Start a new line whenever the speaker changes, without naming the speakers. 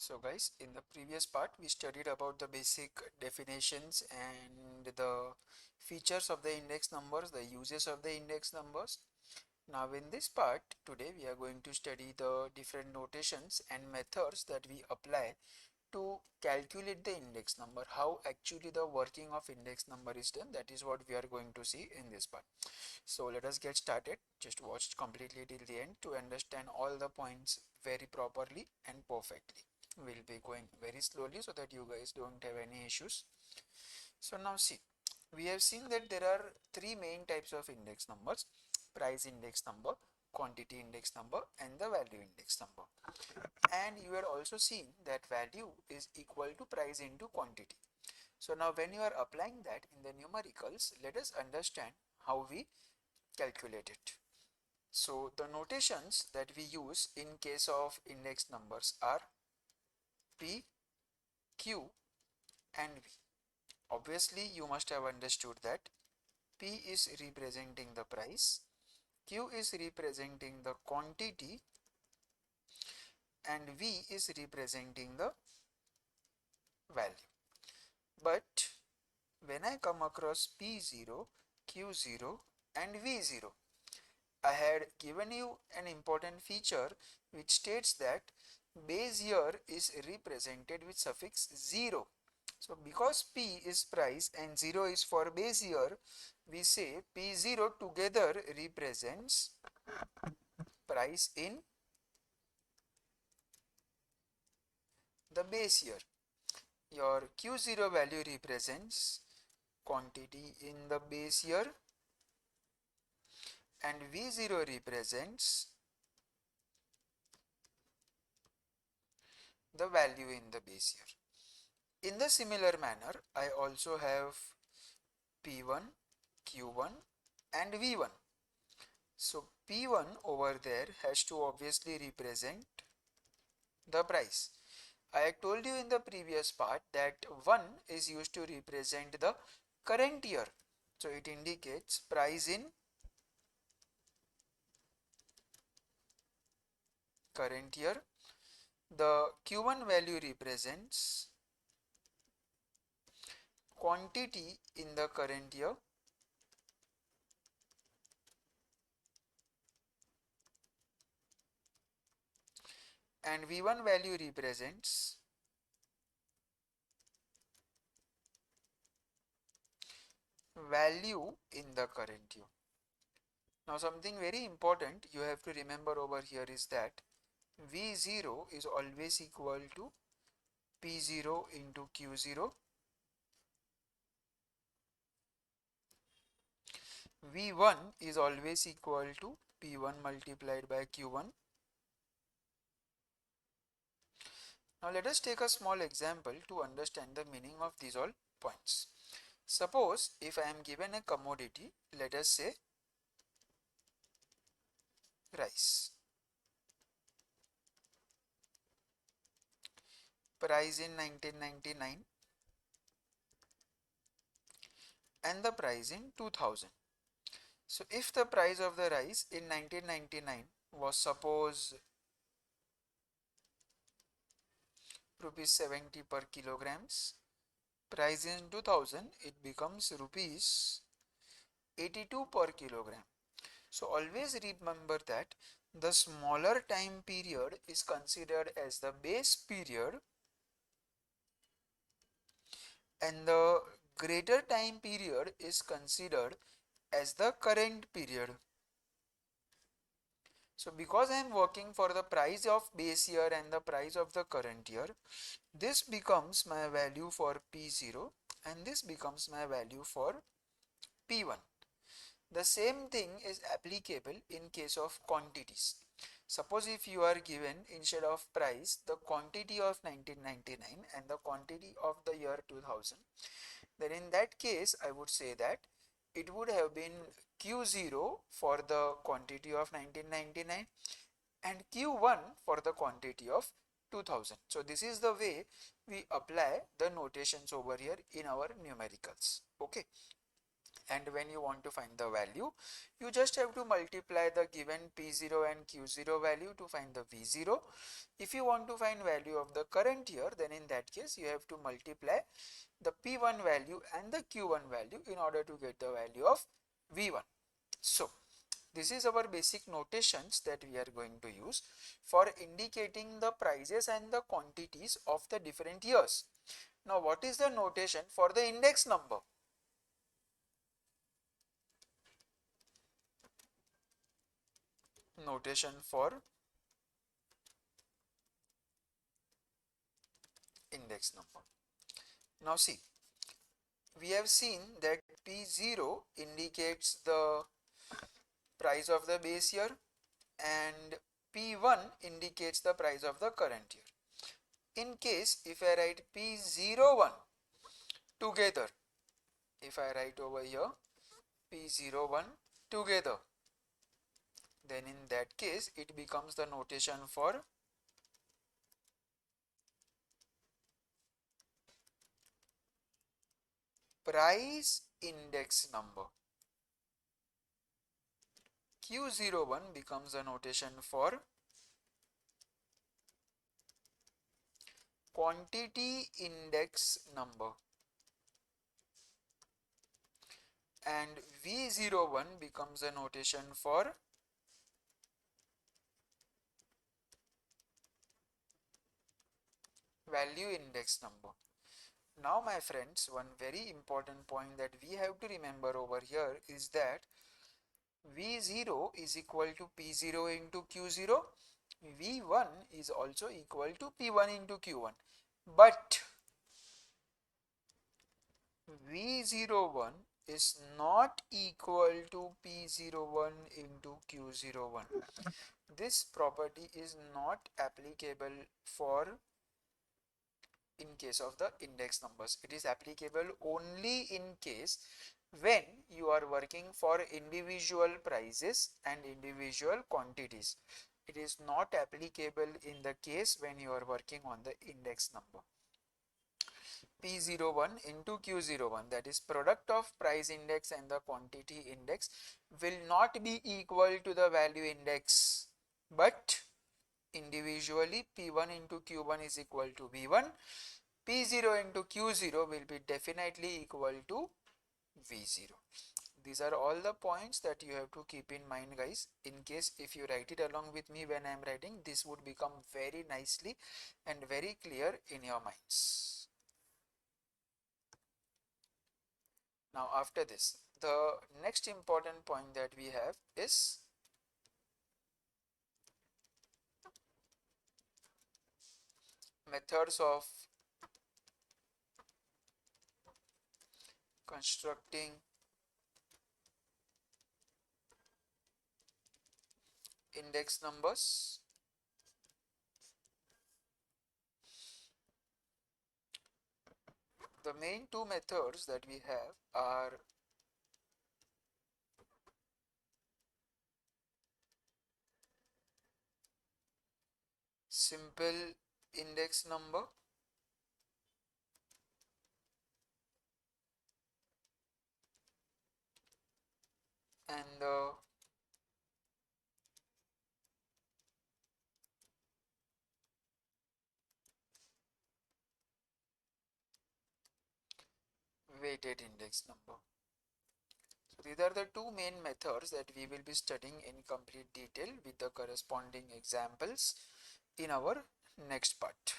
So guys, in the previous part we studied about the basic definitions and the features of the index numbers, the uses of the index numbers. Now in this part today we are going to study the different notations and methods that we apply to calculate the index number, how actually the working of index number is done. That is what we are going to see in this part. So let us get started. Just watch completely till the end to understand all the points very properly and perfectly. We'll be going very slowly so that you guys don't have any issues. So now see, we have seen that there are three main types of index numbers: price index number, quantity index number, and the value index number. And you had also seen that value is equal to price into quantity. So now when you are applying that in the numericals, let us understand how we calculate it. So the notations that we use in case of index numbers are P, Q and V. Obviously you must have understood that P is representing the price, Q is representing the quantity and V is representing the value. But when I come across P0, Q0 and V0, I had given you an important feature which states that base year is represented with suffix 0. So because P is price and 0 is for base year, we say P0 together represents price in the base year. Your Q0 value represents quantity in the base year and V0 represents the value in the base year. In the similar manner, I also have P1, Q1 and V1. So P1 over there has to obviously represent the price. I told you in the previous part that 1 is used to represent the current year. So it indicates price in current year. The Q1 value represents quantity in the current year and V1 value represents value in the current year. Now something very important you have to remember over here is that V0 is always equal to P0 into Q0. V1 is always equal to P1 multiplied by Q1. Now let us take a small example to understand the meaning of these all points. Suppose if I am given a commodity, let us say rice. Price in 1999 and the price in 2000. So if the price of the rice in 1999 was suppose rupees 70 per kilograms, price in 2000 it becomes rupees 82 per kilogram. So always remember that the smaller time period is considered as the base period and the greater time period is considered as the current period. So because I am working for the price of base year and the price of the current year, this becomes my value for P0 and this becomes my value for P1. The same thing is applicable in case of quantities. Suppose if you are given instead of price the quantity of 1999 and the quantity of the year 2000, then in that case I would say that it would have been Q0 for the quantity of 1999 and Q1 for the quantity of 2000. So this is the way we apply the notations over here in our numericals. Okay. And when you want to find the value, you just have to multiply the given P0 and Q0 value to find the V0. If you want to find value of the current year, then in that case you have to multiply the P1 value and the Q1 value in order to get the value of V1. So this is our basic notations that we are going to use for indicating the prices and the quantities of the different years. Now what is the notation for the index number? Notation for index number. Now see, we have seen that P0 indicates the price of the base year and P1 indicates the price of the current year. In case if I write P01 together, if I write over here P01 together, then in that case it becomes the notation for price index number. Q01 becomes a notation for quantity index number, and V01 becomes a notation for value index number. Now my friends, one very important point that we have to remember over here is that V0 is equal to P0 into Q0, V1 is also equal to P1 into Q1, but V01 is not equal to P01 into Q01. This property is not applicable for in case of the index numbers. It is applicable only in case when you are working for individual prices and individual quantities. It is not applicable in the case when you are working on the index number. P01 into Q01, that is product of price index and the quantity index, will not be equal to the value index, but individually P1 into Q1 is equal to V1, P0 into Q0 will be definitely equal to V0. These are all the points that you have to keep in mind, guys. In case if you write it along with me when I am writing, this would become very nicely and very clear in your minds. Now after this, the next important point that we have is methods of constructing index numbers. The main two methods that we have are simple index number and the weighted index number. So these are the two main methods that we will be studying in complete detail with the corresponding examples in our next part.